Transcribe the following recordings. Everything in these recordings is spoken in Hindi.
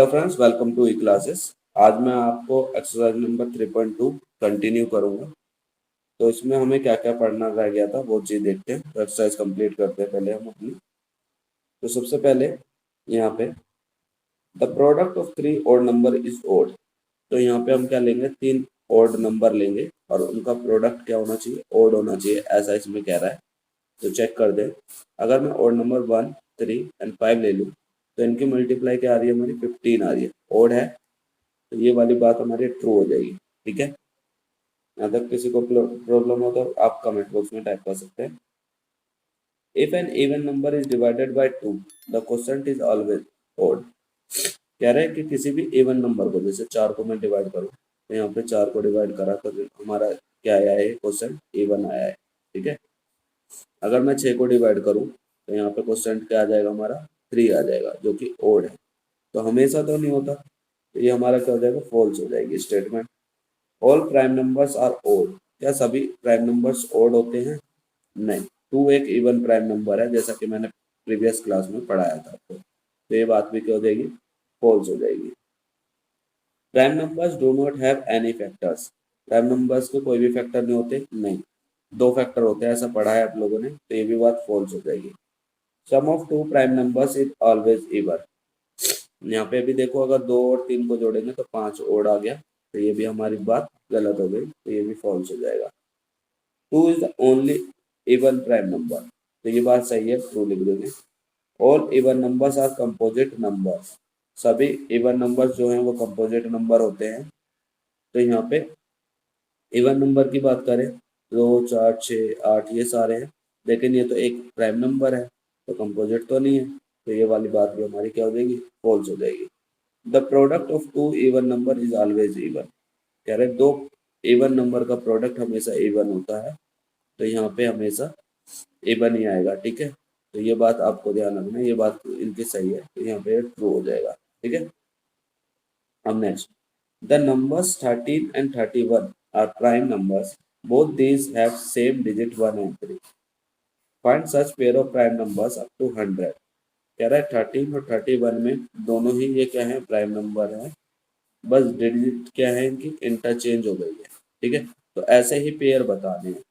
Hello friends, welcome to E classes. आज मैं आपको एक्सरसाइज नंबर 3.2 कंटिन्यू करूंगा। तो इसमें हमें क्या क्या पढ़ना रह गया था वो चीज़ देखते हैं। तो एक्सरसाइज कंप्लीट करते हैं पहले हम अपनी। तो सबसे पहले यहाँ पे the product of three odd number is odd. तो यहाँ पे हम क्या लेंगे, तीन ओड नंबर लेंगे और उनका प्रोडक्ट क्या होना चाहिए, ओड होना चाहिए, ऐसा इसमें कह रहा है। तो चेक कर दें। अगर मैं ओड नंबर 1, 3 एंड 5 ले लूँ तो इनकी मल्टीप्लाई क्या आ रही है, हमारी 15 आ रही है। ओड है तो ये वाली बात हमारी ट्रू हो जाएगी। ठीक है। अगर किसी को प्रॉब्लम हो तो आप कमेंट बॉक्स में टाइप कर सकते हैं। If an even number is divided by 2 the quotient is always odd. कह रहे हैं कि किसी भी इवन नंबर को, जैसे 4 को मैं डिवाइड करूँ तो यहाँ पे 4 को डिवाइड करा तो हमारा क्या आया है, क्वोशिएंट इवन आया है। ठीक है। अगर मैं 6 को डिवाइड करूँ तो यहाँ पे क्वोशिएंट क्या आ जाएगा, हमारा 3 आ जाएगा, जो कि ओड है। तो हमेशा तो नहीं होता, तो ये हमारा क्या हो जाएगा, फॉल्स हो जाएगी statement. All prime numbers are odd. क्या सभी प्राइम नंबर्स ओड होते हैं? नहीं। 2 एक इवन प्राइम नंबर है, जैसा कि मैंने प्रीवियस क्लास में पढ़ाया था आपको। तो ये बात भी क्या हो जाएगी, फॉल्स हो जाएगी। Prime numbers do not have any factors. Prime numbers के कोई भी फैक्टर नहीं होते, नहीं। 2 फैक्टर होते हैं, ऐसा पढ़ा है आप लोगों ने, तो ये भी बात फॉल्स हो जाएगी। Sum of 2 prime numbers is always even. यहाँ पे भी देखो, अगर 2 और 3 को जोड़ेंगे तो 5 ओड आ गया, तो ये भी हमारी बात गलत हो गई, तो ये भी फॉल्स हो जाएगा। 2 is the only even prime number. तो ये बात सही है, ट्रू लिख देंगे। All even numbers are composite numbers. सभी इवन नंबर्स जो हैं वो कंपोजिट नंबर होते हैं। तो यहाँ पे इवन नंबर की बात करें, 2, 4, 6, 8 ये सारे हैं, लेकिन ये तो एक प्राइम नंबर है, तो कंपोजिट तो नहीं है। तो ये वाली बात भी हमारी क्या हो जाएगी, फॉल्स हो जाएगी। The product of 2 even number is always even. कह रहे 2 इवन नंबर का प्रोडक्ट हमेशा इवन होता है, तो यहाँ पे हमेशा इवन ही आएगा। ठीक है। तो ये बात आपको ध्यान रखना है, ये बात इनकी सही है, तो यहाँ पे ट्रू हो जाएगा। ठीक है। अब next, the numbers 13 and 31 are prime numbers, both these have same digit 1 and 3। Find such pair of prime numbers up to 100। कह रहा है 13 और 31 में दोनों ही ये क्या है, प्राइम नंबर है, बस डिजिट क्या है इनकी इंटरचेंज हो गई है। ठीक है। तो ऐसे ही पेयर बताने हैं,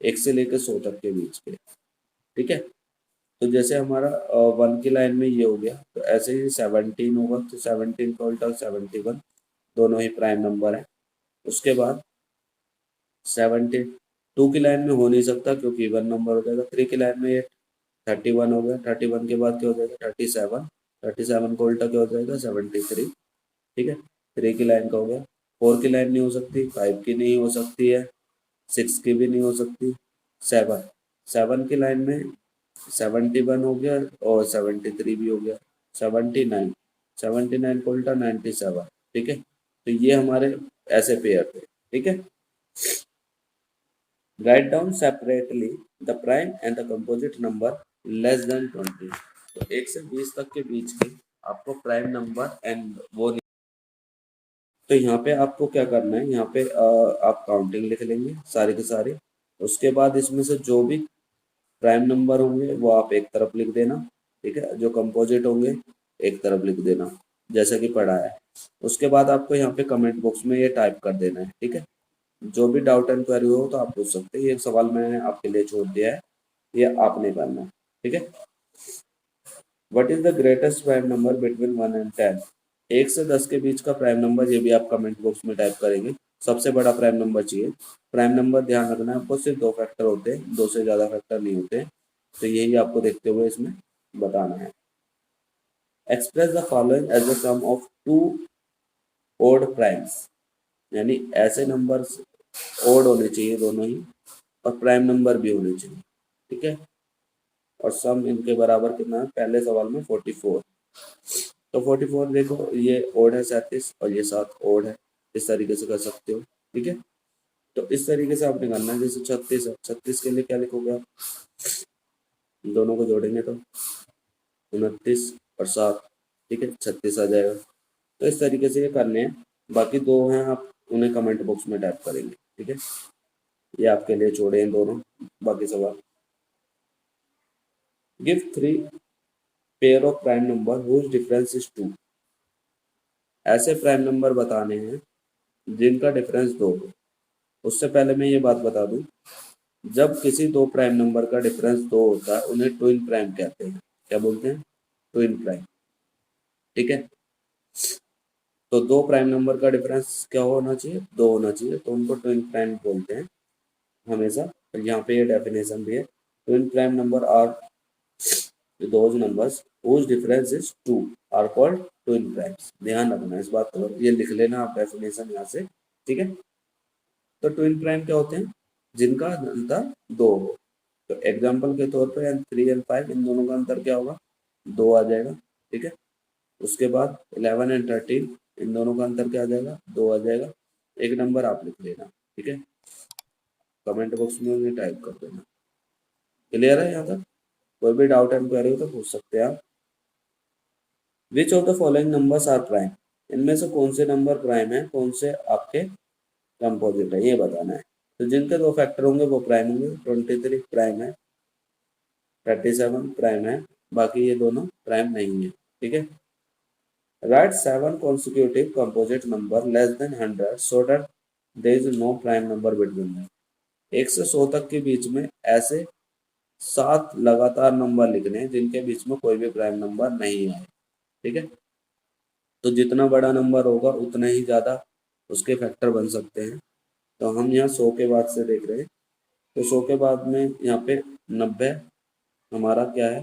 1 से लेकर 100 तक के बीच के। ठीक है। तो जैसे हमारा 1 की लाइन में ये हो गया, तो ऐसे ही 17 होगा, तो 17 का उल्टा 71, दोनों ही प्राइम नंबर है। उसके बाद 72 की लाइन में हो नहीं सकता क्योंकि वन नंबर हो जाएगा। 3 की लाइन में ये 31 हो गया, 31 के बाद क्या हो जाएगा, 37, 37 का उल्टा क्या हो जाएगा, 73। ठीक है। 3 की लाइन का हो गया। 4 की लाइन नहीं हो सकती, 5 की नहीं हो सकती है, 6 की भी नहीं हो सकती। 7, 7 की लाइन में 71 हो गया और 73 भी हो गया। 79, 79 को उल्टा 97। ठीक है। तो ये हमारे ऐसे पेयर थे। ठीक है। Write down separately the prime and the composite number less than 20। तो 1 से 20 तक के बीच के आपको प्राइम नंबर एंड वो, तो यहाँ पे आपको क्या करना है, यहाँ पे आप काउंटिंग लिख लेंगे सारे के सारे। उसके बाद इसमें से जो भी प्राइम नंबर होंगे वो आप एक तरफ लिख देना। ठीक है। जो कंपोजिट होंगे एक तरफ लिख देना, जैसा कि पढ़ा है। उसके बाद आपको यहाँ पे कमेंट बॉक्स में ये टाइप कर देना है। ठीक है। जो भी डाउट एंड क्वेरी हो तो आप पूछ सकते हैं। ये सवाल मैंने आपके लिए छोड़ दिया है, ये आपने करना है। ठीक है। What is the greatest prime number between 1 and 10? 1 से 10 के बीच का प्राइम नंबर, ये भी आप कमेंट बॉक्स में टाइप करेंगे। सबसे बड़ा प्राइम नंबर चाहिए। प्राइम नंबर ध्यान रखना है आपको, सिर्फ 2 फैक्टर होते हैं, 2 से ज़्यादा फैक्टर नहीं होते। तो यही आपको देखते हुए इसमें बताना है। Express the following as the sum of 2 odd primes. यानी ऐसे नंबर्स ओड होने चाहिए दोनों ही, और प्राइम नंबर भी होने चाहिए। ठीक है। और सम इनके बराबर कितना है, पहले सवाल में 44। तो 44 देखो, ये ओड है 37 और ये 7 ओड है। इस तरीके से कर सकते हो। ठीक है। तो इस तरीके से आपने करना है। जैसे 36 है, 36 के लिए क्या लिखोगे आप, दोनों को जोड़ेंगे तो 29 और 7। ठीक है। 36 आ जाएगा। तो इस तरीके से ये करने हैं। बाकी 2 हैं, आप उन्हें कमेंट बॉक्स में टाइप करेंगे। ठीक है। ये आपके लिए छोड़े हैं दोनों बाकी सवाल। Give 3 pair of prime number whose difference is 2। ऐसे प्राइम नंबर बताने हैं जिनका डिफरेंस 2 हो। उससे पहले मैं ये बात बता दूं, जब किसी दो प्राइम नंबर का डिफरेंस 2 होता है उन्हें ट्विन प्राइम कहते हैं। क्या बोलते हैं? Twin prime. ठीक है, तो दो प्राइम नंबर का डिफरेंस क्या होना चाहिए? 2 होना चाहिए, तो उनको ट्विन प्राइम बोलते हैं हमेशा। और यहाँ पे ये डेफिनेशन भी है, twin prime number are those numbers whose difference is 2 are called twin primes। ध्यान रखना इस बात को, ये लिख लेना आप डेफिनेशन यहाँ से। ठीक है, तो ट्विन प्राइम क्या होते हैं? जिनका अंतर 2 हो। तो एग्जाम्पल के तौर पर 3 और 5, इन दोनों का अंतर क्या होगा? 2 आ जाएगा। ठीक है, उसके बाद 11 और 13, इन दोनों का अंतर क्या आ जाएगा? 2 आ जाएगा। एक नंबर आप लिख लेना। ठीक है, कमेंट बॉक्स में टाइप कर देना। क्लियर है यहाँ तक? कोई भी डाउट एंड क्वेरी हो तो पूछ सकते हैं आप। Which of the following numbers are prime? इनमें से कौन से नंबर प्राइम है, कौन से आपके कंपोजिट है, ये बताना है। तो जिनके दो फैक्टर होंगे वो प्राइम होंगे। 23 प्राइम है, 37 प्राइम है, बाकी ये दोनों प्राइम नहीं है। ठीक है, right 7 consecutive composite number less than 100 so that there is no prime number between them। 1 से 100 तक के बीच में ऐसे 7 लगातार नंबर लिखने हैं जिनके बीच में कोई भी प्राइम नंबर नहीं है। ठीक है, तो जितना बड़ा नंबर होगा उतना ही ज़्यादा उसके फैक्टर बन सकते हैं। तो हम यहाँ 100 के बाद से देख रहे हैं, तो 100 के बाद में यहाँ पे 90 हमारा क्या है?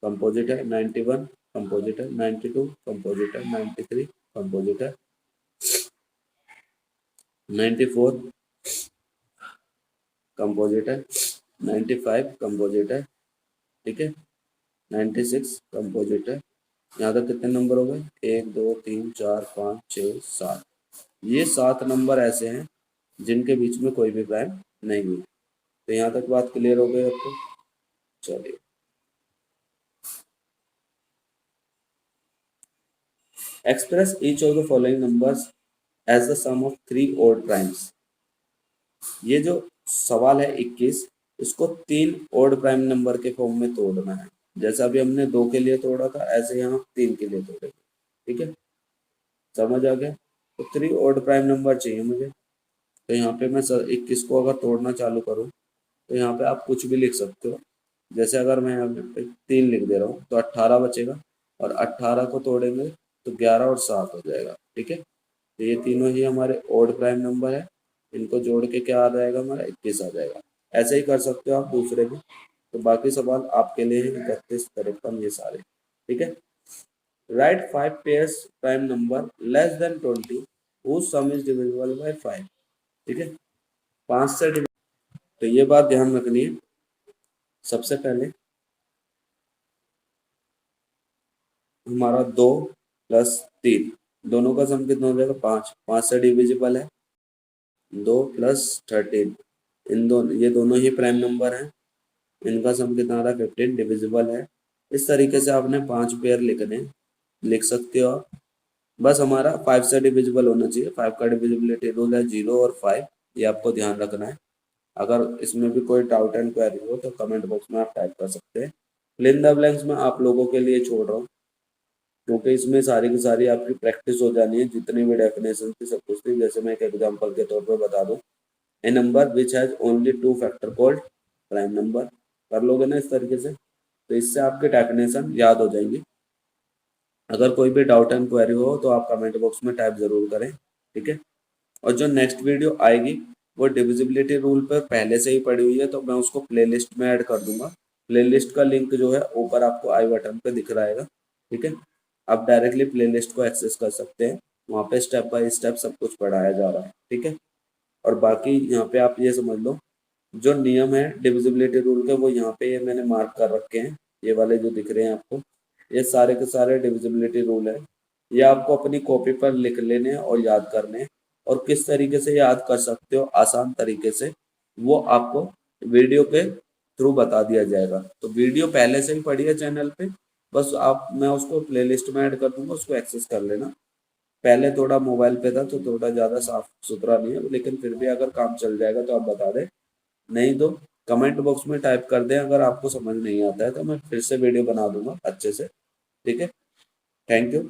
कंपोजिट है। 91 कंपोजिट है। 92 कंपोजिट है। 93 कंपोजिट है। 94 कंपोजिट है। 95 कंपोजिट है। ठीक है, 96 कंपोजिट है। यहाँ तक कितने नंबर हो गए? 1 2 3 4 5 6 7। ये 7 नंबर ऐसे हैं जिनके बीच में कोई भी प्राइम नहीं है। तो यहाँ तक बात क्लियर हो गई आपको? चलिए, express each of the following numbers as the sum of 3 odd primes. ये जो सवाल है 21, इसको 3 ओड प्राइम नंबर के फॉर्म में तोड़ना है। जैसा अभी हमने 2 के लिए तोड़ा था, ऐसे यहाँ 3 के लिए तोड़ेंगे। ठीक है, समझ आ गया? तो 3 ओड प्राइम नंबर चाहिए मुझे। तो यहाँ पे मैं 21 को अगर तोड़ना चालू करूँ तो यहाँ पे आप कुछ भी लिख सकते हो। जैसे अगर मैं यहाँ पे 3 लिख दे रहा हूँ तो 18 बचेगा, और 18 को तोड़ेंगे तो 11 और 7 हो जाएगा। ठीक है, तो ये तीनों ही हमारे ओड प्राइम नंबर है। इनको जोड़ के क्या आ जाएगा? हमारा 21 आ जाएगा। ऐसे ही कर सकते हो आप दूसरे भी। तो बाकी सवाल आपके लिए है, 31 53 ये सारे। ठीक है, right 5 pairs prime number less than 20 whose sum is divisible by 5। ठीक है, 5 से तो ये बात ध्यान रखनी है। सबसे पहले हमारा 2 प्लस 3, दोनों का सम कितना हो जाएगा? 5। 5 से डिविजिबल है 2 प्लस 13, इन दोनों, ये दोनों ही प्राइम नंबर हैं। इनका सम कितना आ रहा है? 15, डिविजिबल है। इस तरीके से आपने 5 पेयर लिख सकते हो आप। बस हमारा 5 से डिविजिबल होना चाहिए। 5 का डिविजिबिलिटी रूल है 0 और 5, ये आपको ध्यान रखना है। अगर इसमें भी कोई डाउट एंड क्वेरी हो तो कमेंट बॉक्स में आप टाइप कर सकते हैं। फिल इन द ब्लैंक्स में आप लोगों के लिए छोड़ रहा हूँ, क्योंकि इसमें सारी की सारी आपकी प्रैक्टिस हो जानी है। जितनी भी डेफिनेशन थी सब कुछ थी। जैसे मैं एक एग्जांपल के तौर पर बता दूं, a number which has only 2 factor called prime number. कर लोगे ना इस तरीके से, तो इससे आपके डेफिनेशन याद हो जाएंगी। अगर कोई भी डाउट एंड क्वेरी हो तो आप कमेंट बॉक्स में टाइप जरूर करें। ठीक है, और जो नेक्स्ट वीडियो आएगी वो डिविजिबिलिटी रूल पर पहले से ही पड़ी हुई है, तो मैं उसको प्लेलिस्ट में ऐड कर दूंगा। प्लेलिस्ट का लिंक जो है ऊपर आपको आई बटन पे दिख रहा है। ठीक है, आप डायरेक्टली प्लेलिस्ट को एक्सेस कर सकते हैं। वहाँ पे स्टेप बाय स्टेप सब कुछ पढ़ाया जा रहा है। ठीक है, और बाकी यहाँ पे आप ये समझ लो, जो नियम है डिविजिबिलिटी रूल के वो यहाँ पे ये मैंने मार्क कर रखे हैं। ये वाले जो दिख रहे हैं आपको, ये सारे के सारे डिविजिबिलिटी रूल है। ये आपको अपनी कॉपी पर लिख लेने और याद करने हैं। और किस तरीके से याद कर सकते हो आसान तरीके से, वो आपको वीडियो के थ्रू बता दिया जाएगा। तो वीडियो पहले से ही पड़ी है चैनल पे, बस आप, मैं उसको प्लेलिस्ट में ऐड कर दूंगा, उसको एक्सेस कर लेना। पहले थोड़ा मोबाइल पे था तो थोड़ा ज़्यादा साफ सुथरा नहीं है, लेकिन फिर भी अगर काम चल जाएगा तो आप बता दें। नहीं तो कमेंट बॉक्स में टाइप कर दें। अगर आपको समझ नहीं आता है तो मैं फिर से वीडियो बना दूंगा अच्छे से। ठीक है, थैंक यू।